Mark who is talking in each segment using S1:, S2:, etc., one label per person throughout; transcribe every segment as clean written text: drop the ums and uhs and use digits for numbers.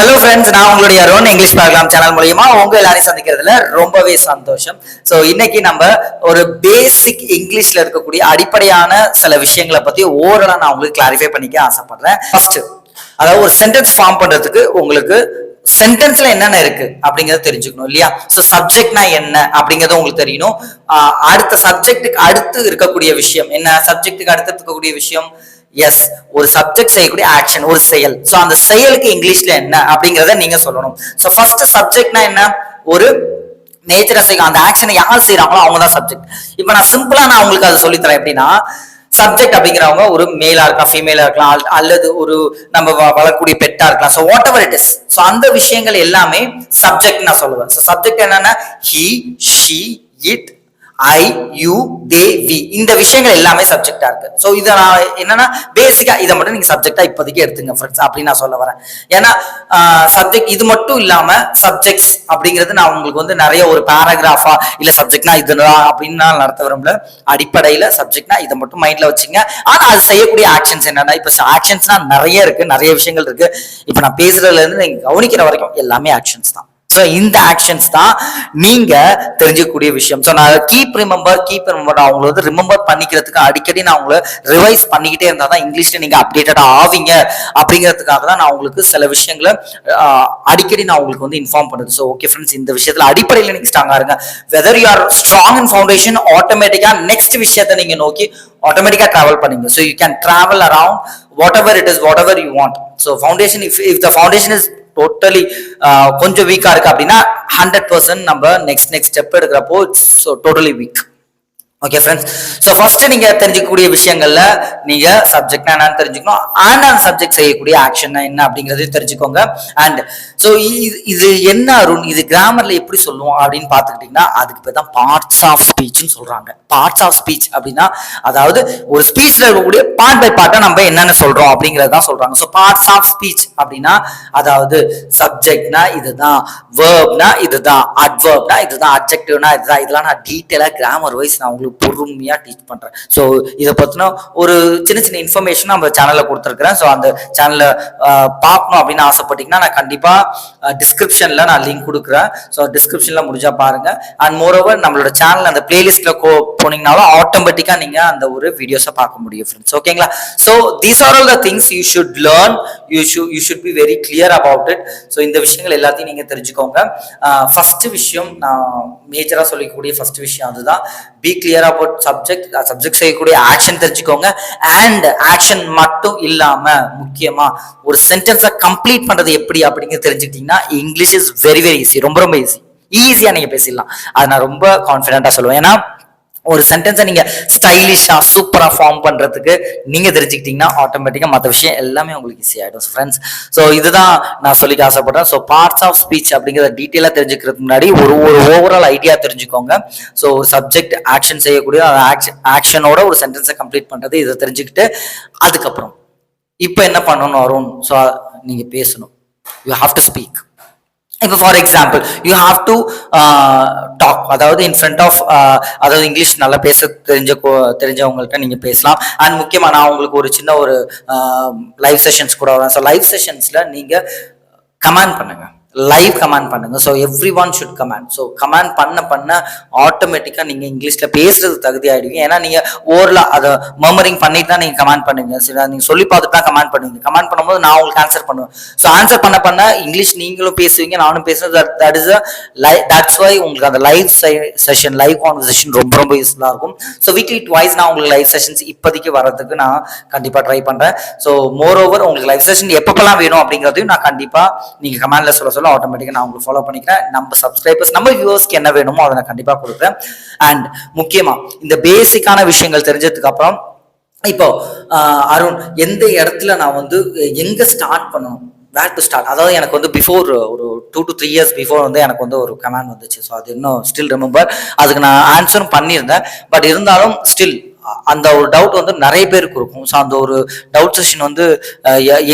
S1: Hello friends, நான் உங்களுடைய Arun English பார்க்கலாம் சேனல் மூலியமா உங்க எல்லாரையும் சந்திக்கிறதுல ரொம்பவே சந்தோஷம். ஸோ இன்னைக்கு நம்ம ஒரு பேசிக் இங்கிலீஷ்ல இருக்கக்கூடிய அடிப்படையான சில விஷயங்களை பத்தி ஓரளவு நான் உங்களுக்கு கிளாரிஃபை பண்ணிக்க ஆசைப்படுறேன். ஃபர்ஸ்ட், அதாவது ஒரு சென்டென்ஸ் ஃபார்ம் பண்றதுக்கு உங்களுக்கு சென்டென்ஸ்ல என்னென்ன இருக்கு அப்படிங்கறத தெரிஞ்சுக்கணும் இல்லையா? ஸோ சப்ஜெக்ட்னா என்ன அப்படிங்கறது உங்களுக்கு தெரியணும். அடுத்த சப்ஜெக்டுக்கு அடுத்து இருக்கக்கூடிய விஷயம் என்ன? சப்ஜெக்டுக்கு அடுத்து இருக்கக்கூடிய விஷயம் எஸ், ஒரு சப்ஜெக்ட் செய்யக்கூடிய ஆக்ஷன், ஒரு செயல். சோ அந்த செயலுக்கு இங்கிலீஷ்ல என்ன அப்படிங்கறத நீங்க சொல்லணும். சோ ஃபர்ஸ்ட் சப்ஜெக்ட்னா என்ன? ஒரு நேச்சரை செய்யும் அந்த ஆக்ஷனை யார் செய்யறாங்களோ அவங்க தான் சப்ஜெக்ட். இப்போ நான் சிம்பிளா உங்களுக்கு அதை சொல்லித்தரேன். எப்படின்னா, சப்ஜெக்ட் அப்படிங்கிறவங்க ஒரு மேலா இருக்கலாம், ஃபீமேலா இருக்கலாம், அல்லது ஒரு நம்ம வளரக்கூடிய பெட்டா இருக்கலாம். So whatever it is, so அந்த விஷயங்கள் எல்லாமே சப்ஜெக்ட் நான் சொல்லுவேன். ஸோ சப்ஜெக்ட் என்னன்னா he, she, it, I, you, they, we, இந்த விஷயங்கள் எல்லாமே சப்ஜெக்டா இருக்கு. ஸோ இதை நான் என்னன்னா பேசிக்கா இதை மட்டும் நீங்க சப்ஜெக்டா இப்போதைக்கு எடுத்துங்க ஃப்ரெண்ட்ஸ் அப்படின்னு நான் சொல்ல வரேன். ஏன்னா சப்ஜெக்ட் இது மட்டும் இல்லாம சப்ஜெக்ட்ஸ் அப்படிங்கிறது நான் உங்களுக்கு வந்து நிறைய ஒரு பேராகிராஃபா இல்ல சப்ஜெக்ட்னா இதுதான் அப்படின்னு நான் நடத்த விரும்பல. அடிப்படையில சப்ஜெக்ட்னா இதை மட்டும் மைண்ட்ல வச்சுங்க. ஆனா அது செய்யக்கூடிய ஆக்ஷன்ஸ் என்னன்னா, இப்ப ஆக்ஷன்ஸ்னா நிறைய இருக்கு, நிறைய விஷயங்கள் இருக்கு. இப்ப நான் பேசுறதுல இருந்து நீங்க கவனிக்கிற வரைக்கும் எல்லாமே ஆக்ஷன்ஸ் தான். ஸோ இந்த ஆக்ஷன்ஸ் தான் நீங்க தெரிஞ்சுக்கக்கூடிய விஷயம். ஸோ நான் கீப் ரிமெம்பர் அவங்களை வந்து ரிமெம்பர் பண்ணிக்கிறதுக்கு அடிக்கடி நான் உங்களை ரிவைஸ் பண்ணிக்கிட்டே இருந்தா தான் இங்கிலீஷ்ல நீங்க அப்டேட்டடா ஆவீங்க அப்படிங்கிறதுக்காக தான் நான் உங்களுக்கு சில விஷயங்களை அடிக்கடி நான் உங்களுக்கு வந்து இன்ஃபார்ம் பண்ணுது. ஸோ ஓகே ஃப்ரெண்ட்ஸ், இந்த விஷயத்துல அடிப்படையில் நீங்க ஸ்ட்ராங்கா இருங்க. Whether you are strong in foundation, ஆட்டோமேட்டிக்கா நெக்ஸ்ட் விஷயத்தை நீங்க நோக்கி ஆட்டோமேட்டிக்கா டிராவல் பண்ணீங்க. So you can travel around whatever it is, whatever you want. So foundation, if the foundation is totally கொஞ்சம் வீக்கா இருக்கு அப்படின்னா 100% நம்ம நெக்ஸ்ட் ஸ்டெப் எடுக்கிறப்போ it's totally weak. Okay friends, so first நீங்க தெரிஞ்சுக்கக்கூடிய விஷயங்கள்ல நீங்க சப்ஜெக்ட்னா என்னன்னு தெரிஞ்சுக்கணும், அண்ட் அந்த சப்ஜெக்ட் செய்யக்கூடிய ஆக்ஷன் என்ன அப்படிங்கறதையும் தெரிஞ்சுக்கோங்க. அண்ட் ஸோ இது என்ன அருண், இது கிராமர்ல எப்படி சொல்லுவோம் அப்படின்னு பார்த்துக்கிட்டீங்கன்னா அதுக்கு பேர் தான் பார்ட்ஸ் ஆஃப் ஸ்பீச்னு சொல்றாங்க. பார்ட்ஸ் ஆஃப் ஸ்பீச் அப்படின்னா அதாவது ஒரு ஸ்பீச்ல இருக்கக்கூடிய பார்ட் பை பார்ட்டா நம்ம என்னென்ன சொல்றோம் அப்படிங்கறது தான் சொல்றாங்க. ஸோ பார்ட்ஸ் ஆஃப் ஸ்பீச் அப்படின்னா அதாவது சப்ஜெக்ட்னா இதுதான், வேர்ப்னா இதுதான், அட்வர்ப்னா இதுதான், அட்ஜெக்டிவ்னா இதுதான். இதெல்லாம் நான் டீட்டெயிலா கிராமர் வைஸ் நான் உங்களுக்கு பொறுமையா டீச் பண்றேன். ஸோ இதை பத்தின ஒரு சின்ன சின்ன நம்ம சேனல்ல கொடுத்துருக்கிறேன். ஸோ அந்த சேனல்ல பார்க்கணும் அப்படின்னு ஆசைப்பட்டீங்கன்னா நான் கண்டிப்பா டிஸ்கிரிப்ஷன்ல நான் லிங்க் கொடுக்குறேன். ஸோ டிஸ்கிரிப்ஷன்ல முடிஞ்சா பாருங்க. அண்ட் மோரோவர் நம்மளோட சேனல் அந்த பிளேலிஸ்ட்ல போனீங்கனாலும் ஆட்டோமேட்டிக்கா நீங்க அந்த ஒரு வீடியோஸை பார்க்க முடியும் ஃப்ரெண்ட்ஸ். ஓகேங்களா? So these are all the things you should learn, you should be very clear about it. So இந்த விஷயங்கள் எல்லாத்தையும் நீங்க தெரிஞ்சுக்கோங்க. ஃபர்ஸ்ட் விஷயம் நான் மேஜரா சொல்லிக்கூடிய ஃபர்ஸ்ட் விஷயம் அதுதான், பி கிளியர் அபவுட் சப்ஜெக்ட் செய்யக்கூடிய ஆக்ஷன் தெரிஞ்சுக்கோங்க. அண்ட் ஆக்ஷன் மட்டும் இல்லாம முக்கியமா ஒரு சென்டென்ஸை கம்ப்ளீட் பண்றது எப்படி அப்படிங்கிறது தெரிஞ்சுக்கிட்டீங்கன்னா English is very very easy, ரொம்ப ரொம்ப ஈஸியா நீங்க பேசிடலாம். அது நான் ரொம்ப கான்ஃபிடென்ட்டா சொல்லுவேன். ஏன்னா ஒரு சென்டென்ஸை நீங்க ஸ்டைலிஷா சூப்பரா ஃபார்ம் பண்றதுக்கு நீங்க தெரிஞ்சுக்கிட்டீங்கன்னா ஆட்டோமேட்டிக்கா மற்ற விஷயம் எல்லாமே உங்களுக்கு ஈஸி ஆயிடும் ஃப்ரெண்ட்ஸ். ஸோ இதுதான் நான் சொல்லிக்க ஆசைப்படுறேன். ஸோ பார்ட்ஸ் ஆஃப் ஸ்பீச் அப்படிங்கிறத டீட்டெயிலா தெரிஞ்சுக்கிறதுக்கு முன்னாடி ஒரு ஓவரால் ஐடியா தெரிஞ்சுக்கோங்க. ஸோ ஒரு சப்ஜெக்ட் ஆக்ஷன் செய்யக்கூடிய ஆக்ஷனோட ஒரு சென்டென்ஸை கம்ப்ளீட் பண்றது, இதை தெரிஞ்சுக்கிட்டு அதுக்கப்புறம் இப்போ என்ன பண்ணணும் அருண்? ஸோ நீங்க பேசணும், யூ ஹாவ் டு ஸ்பீக். இப்போ for example you have to talk, அதாவது இன் ஃப்ரண்ட் ஆஃப், அதாவது இங்கிலீஷ் நல்லா பேச தெரிஞ்சவங்கள்ட்ட நீங்க பேசலாம். அண்ட் முக்கியமா நான் உங்களுக்கு ஒரு சின்ன ஒரு லைவ் செஷன்ஸ் கூட வரேன். ஸோ லைவ் செஷன்ஸ்ல நீங்க கமெண்ட் பண்ணுங்க, லைவ் கமெண்ட் பண்ணுங்க. So every one should comment. So comment பண்ண ஆட்டோமேட்டிக்கா நீங்க இங்கிலீஷ்ல பேசுறது தகுதி ஆயிடுவீங்க. ஏன்னா நீங்க ஓரலா அதை மர்மரிங் பண்ணிட்டு தான் நீங்க கமெண்ட் பண்ணுவீங்க. சரி, நீங்க சொல்லி பார்த்துட்டு தான் கமெண்ட் பண்ணுவீங்க. கமெண்ட் பண்ணும்போது நான் உங்களுக்கு ஆன்சர் பண்ணுவேன். ஸோ ஆன்சர் பண்ண இங்கிலீஷ் நீங்களும் பேசுவீங்க, நானும் பேசுவேன். தட்ஸ் வை உங்களுக்கு அந்த லைவ் செஷன், லைவ் கான்வர்சேஷன் ரொம்ப ரொம்ப யூஸ்ஃபுல்லா இருக்கும். ஸோ வீக்லி ட்வைஸ் நான் உங்களுக்கு லைவ் செஷன்ஸ் இப்போதைக்கு வர்றதுக்கு நான் கண்டிப்பா ட்ரை பண்றேன். ஸோ மோர் ஓவர் உங்களுக்கு லைவ் செஷன் எப்பப்பெல்லாம் வேணும் அப்படிங்கிறதையும் நான் கண்டிப்பா நீங்க கமெண்ட்ல சொல்ல ஆட்டோமேட்டிக்கா நான் உங்களுக்கு ஃபாலோ பண்ணிக்கிறேன். நம்ம சப்ஸ்கிரைபர்ஸ், நம்ம வியூவர்ஸ்க்கு என்ன வேணுமோ அதை நான் கண்டிப்பா கொடுக்குறேன். அண்ட் முக்கியமா இந்த பேசிக்கான விஷயங்கள் தெரிஞ்சதுக்கு அப்புறம் இப்போ அருண் எந்த இடத்துல நான் வந்து எங்க ஸ்டார்ட் பண்ணணும், வேர் டு ஸ்டார்ட், அதாவது எனக்கு வந்து பிஃபோர் ஒரு 2 to 3 years பிஃபோர் வந்து எனக்கு வந்து ஒரு கமெண்ட் வந்துச்சு. ஸோ அது இன்னும் ஸ்டில் ரிமெம்பர். அதுக்கு நான் ஆன்சரும் பண்ணியிருந்தேன். பட் இருந்தாலும் ஸ்டில் அந்த ஒரு டவுட் வந்து நிறைய பேருக்கு இருக்கும். ஸோ அந்த ஒரு டவுட் செஷன் வந்து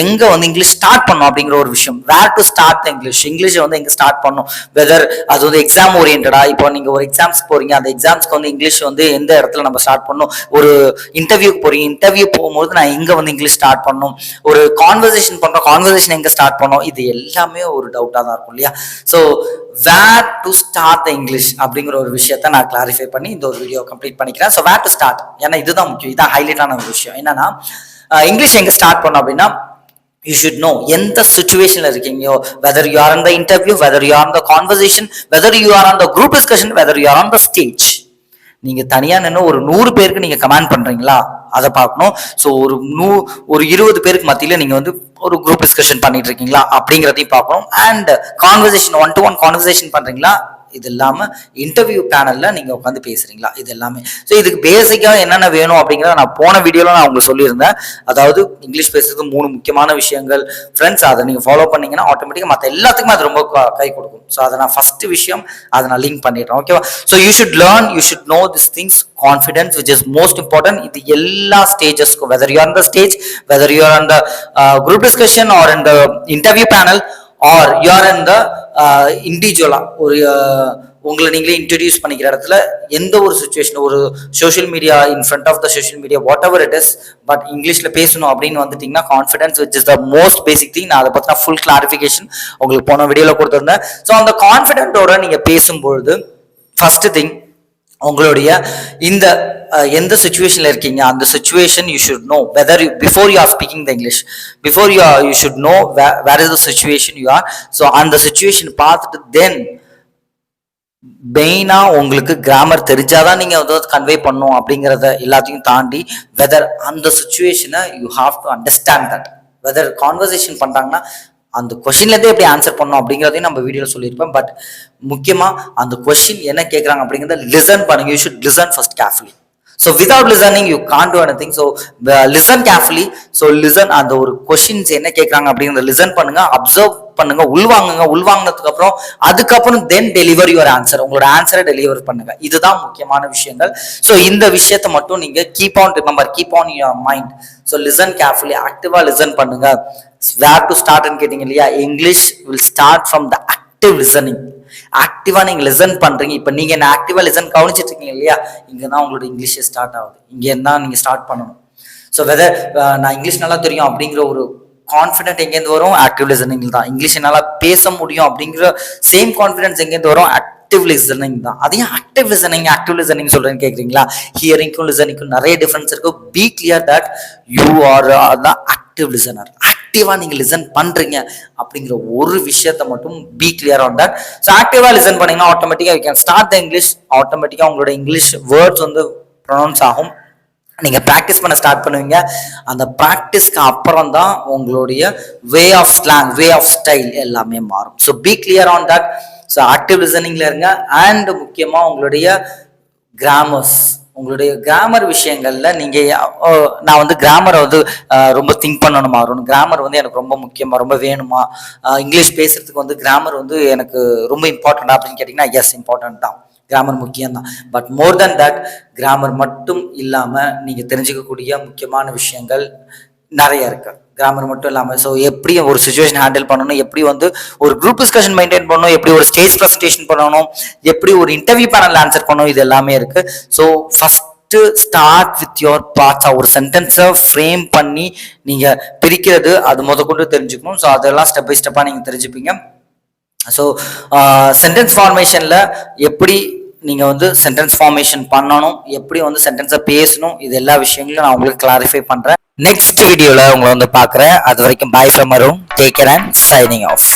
S1: எங்க வந்து இங்கிலீஷ் ஸ்டார்ட் பண்ணும் அப்படிங்கிற ஒரு விஷயம், வேர் டு ஸ்டார்ட் இங்கிலீஷை வந்து எங்க ஸ்டார்ட் பண்ணும், வெதர் அது வந்து எக்ஸாம் ஓரியன்டா, இப்போ நீங்க ஒரு எக்ஸாம்ஸ் போறீங்க, அந்த எக்ஸாம்ஸ்க்கு வந்து இங்கிலீஷ் வந்து எந்த இடத்துல நம்ம ஸ்டார்ட் பண்ணணும், ஒரு இன்டர்வியூக்கு போறீங்க, இன்டர்வியூ போகும்போது நான் எங்க வந்து இங்கிலீஷ் ஸ்டார்ட் பண்ணணும், ஒரு கான்வர்சேஷன் பண்றோம், கான்வர்சேஷன் எங்க ஸ்டார்ட் பண்ணணும், இது எல்லாமே ஒரு டவுட்டா தான் இருக்கும் இல்லையா. So where to start the English அப்படிங்கிற ஒரு விஷயத்த நான் கிளாரிஃபை பண்ணி இந்த ஒரு வீடியோ கம்ப்ளீட் பண்ணிக்கிறேன். ஸோ வேர் டு ஸ்டார்ட், ஏன்னா இதுதான் முக்கியம், இதுதான் ஹைலைட்டான ஒரு விஷயம். என்னன்னா இங்கிலீஷ் எங்க ஸ்டார்ட் பண்ணோம் அப்படின்னா, you should know எந்த சுச்சுவேஷன்ல இருக்கீங்க, whether you are in the interview, whether you are in the conversation, whether you are on the group discussion, whether you are on the stage. நீங்க தனியா நின்று ஒரு 100 பேருக்கு நீங்க கமெண்ட் பண்றீங்களா அதை பார்க்கணும். ஸோ ஒரு 20 பேருக்கு மத்தியில நீங்க வந்து ஒரு குரூப் டிஸ்கஷன் பண்ணிட்டு இருக்கீங்களா அப்படிங்கிறதையும் பார்க்கணும். அண்ட் கான்வர்சேஷன் 1-to-1 கான்வர்சேஷன் பண்றீங்களா, இது இல்லாம இன்டர்வியூ பேனல்ல நீங்க உட்காந்து பேசுறீங்களா, இது எல்லாமே. ஸோ இதுக்கு பேசிக்கா என்னென்ன வேணும் அப்படிங்கிறத நான் போன வீடியோல நான் உங்களுக்கு சொல்லியிருந்தேன். அதாவது இங்கிலீஷ் பேசுறது 3 முக்கியமான விஷயங்கள் ஃப்ரெண்ட்ஸ், அதை நீங்க ஃபாலோ பண்ணீங்கன்னா ஆட்டோமேட்டிக்கா மற்ற எல்லாத்துக்குமே அது ரொம்ப கை கொடுக்கும். ஸோ அதை நான் ஃபர்ஸ்ட் விஷயம் அதை நான் லிங்க் பண்ணிடுறேன், ஓகேவா. So you should learn, you should know this things, confidence which is most important. இது எல்லா ஸ்டேஜஸ்க்கும், whether you are on the stage, whether you are on the group discussion or in the interview panel or you are in the இண்டிவிஜுவலா ஒரு உங்களை நீங்களே introduce பண்ணிக்கிற இடத்துல, எந்த ஒரு சுச்சுவேஷன், ஒரு social media, in front of the social media, whatever it is, but இங்கிலீஷ்ல பேசணும் அப்படின்னு வந்துட்டீங்கன்னா confidence which is the most basic thing. நான் அதை பத்தின ஃபுல் கிளாரிஃபிகேஷன் உங்களுக்கு போன வீடியோல கொடுத்துருந்தேன். ஸோ அந்த கான்ஃபிடென்ட்டோட நீங்க பேசும்பொழுது ஃபர்ஸ்ட் திங், உங்களுடைய இந்த எந்த சுச்சுவேஷன்ல இருக்கீங்க அந்த situation you should know, whether before you are speaking the English, before you should know where is the situation you are. So அந்த சுச்சுவேஷன் பார்த்துட்டு தென் மெயினா உங்களுக்கு கிராமர் தெரிஞ்சாதான் நீங்க வந்து கன்வே பண்ணும் அப்படிங்கிறத எல்லாத்தையும் தாண்டி, வெதர் அந்த சுச்சுவேஷனை you have to understand that, whether conversation பண்றாங்கன்னா அந்த கொஸ்டின்லேருந்தே எப்படி ஆன்சர் பண்ணணும் அப்படிங்கிறதையும் நம்ம வீடியோவில் சொல்லியிருப்பேன். பட் முக்கியமாக அந்த கொஸ்டின் என்ன கேட்குறாங்க அப்படிங்கிறத லிசன் பண்ணுங்க. You should listen first carefully. So without listening you can't to anything. So listen carefully. So listen, அந்த ஒரு கொஸ்டின்ஸ் என்ன கேட்குறாங்க அப்படிங்கிறத லிசன் பண்ணுங்க, அப்சர்வ் பண்ணுங்க, உள்வாங்கினதுக்கு அப்புறம் அதுக்கப்புறம் தென் டெலிவர் யுவர் ஆன்சர், உங்களோட ஆன்சரை டெலிவர் பண்ணுங்க. இதுதான் முக்கியமான விஷயங்கள். ஸோ இந்த விஷயத்தை மட்டும் நீங்க keep on remember, keep on your mind. So listen carefully, ஆக்டிவா லிசன் பண்ணுங்க. வேர் டு ஸ்டார்ட்னு கேட்டீங்க இல்லையா, English will start from the active listening. ஆக்டிவா நீங்க லிசன் பண்றீங்க, இப்ப நீங்க என்ன ஆக்டிவா லிசன் கவனிச்சிட்டு இருக்கீங்க இல்லையா, இங்கதான் உங்களோட இங்கிலீஷ் ஸ்டார்ட் ஆகுது, இங்க இருந்தா நீங்க ஸ்டார்ட் பண்ணணும். ஸோ வெதர் நான் இங்கிலீஷ் நல்லா தெரியும் அப்படிங்கிற ஒரு கான்ஃபிடென்ட் எங்கேருந்து வரும், ஆக்டிவ் லிசனிங் தான். இங்கிலீஷ் என்னால பேச முடியும் அப்படிங்கிற சேம் கான்ஃபிடன்ஸ் எங்கேருந்து வரும், ஆக்டிவ் லிசனிங் தான். அதையும் ஆக்டிவ் லிசனிங் சொல்றேன்னு கேக்குறீங்களா, ஹியரிங்க்கும் லிசனிங்க்கும் நிறைய டிஃபரன்ஸ் இருக்கு. Be clear that you are the active listener. ஆக்டிவா நீங்க லிசன் பண்றீங்க அப்படிங்கிற ஒரு விஷயத்த மட்டும் be clear on that. So ஆக்டிவா லிசன் பண்ணீங்கன்னா ஆட்டோமேட்டிக்கா you can start the English. ஆட்டோமேட்டிக்கா உங்களோட இங்கிலீஷ் வேர்ட்ஸ் வந்து ப்ரொனவுன்ஸ் ஆகும். நீங்க ப்ராக்டிஸ் பண்ண ஸ்டார்ட் பண்ணுவீங்க. அந்த ப்ராக்டிஸ்க்கு அப்புறம் தான் உங்களுடைய way of slang, way of style எல்லாமே மாறும். So be clear on that. So active லிசனிங்ல இருங்க. அண்ட் முக்கியமா உங்களுடைய கிராமர்ஸ், உங்களுடைய கிராமர் விஷயங்கள்ல நீங்க நான் வந்து கிராமரை வந்து ரொம்ப திங்க் பண்ணணுமா, கிராமர் வந்து எனக்கு ரொம்ப முக்கியமா, ரொம்ப வேணுமா, இங்கிலீஷ் பேசுறதுக்கு வந்து கிராமர் வந்து எனக்கு ரொம்ப இம்பார்ட்டன்ட் அப்படின்னு கேட்டீங்கன்னா எஸ், இம்பார்ட்டன்ட் தான், கிராமர் முக்கியம் தான். But more then that, grammar மட்டும் இல்லாம நீங்க தெரிஞ்சுக்கக்கூடிய முக்கியமான விஷயங்கள் நிறைய இருக்கு. கிராமர் மட்டும் இல்லாம ஸோ எப்படி ஒரு சுச்சுவேஷன் ஹேண்டில் பண்ணணும், எப்படி வந்து ஒரு குரூப் டிஸ்கஷன் மெயின்டைன் பண்ணணும், எப்படி ஒரு ஸ்டேஜ் ப்ரெசன்டேஷன் பண்ணணும், எப்படி ஒரு இன்டர்வியூ பேனல் ஆன்சர் பண்ணணும், இது எல்லாமே இருக்கு. So first start with your பார்ட்ஸா, ஒரு சென்டென்ஸை ஃப்ரேம் பண்ணி நீங்க பிரிக்கிறது அது கொண்டு தெரிஞ்சுக்கணும். ஸோ அதெல்லாம் ஸ்டெப் பை ஸ்டெப்பா நீங்க தெரிஞ்சுப்பீங்க. ஸோ சென்டென்ஸ் ஃபார்மேஷன்ல எப்படி நீங்க வந்து சென்டென்ஸ் ஃபார்மேஷன் பண்ணணும், எப்படி வந்து சென்டென்ஸை பேசணும், இது எல்லா விஷயங்களும் நான் உங்களுக்கு கிளாரிஃபை பண்றேன். நெக்ஸ்ட் வீடியோல உங்களை வந்து பாக்குறேன். அது வரைக்கும் by from Arun. Take care and signing off.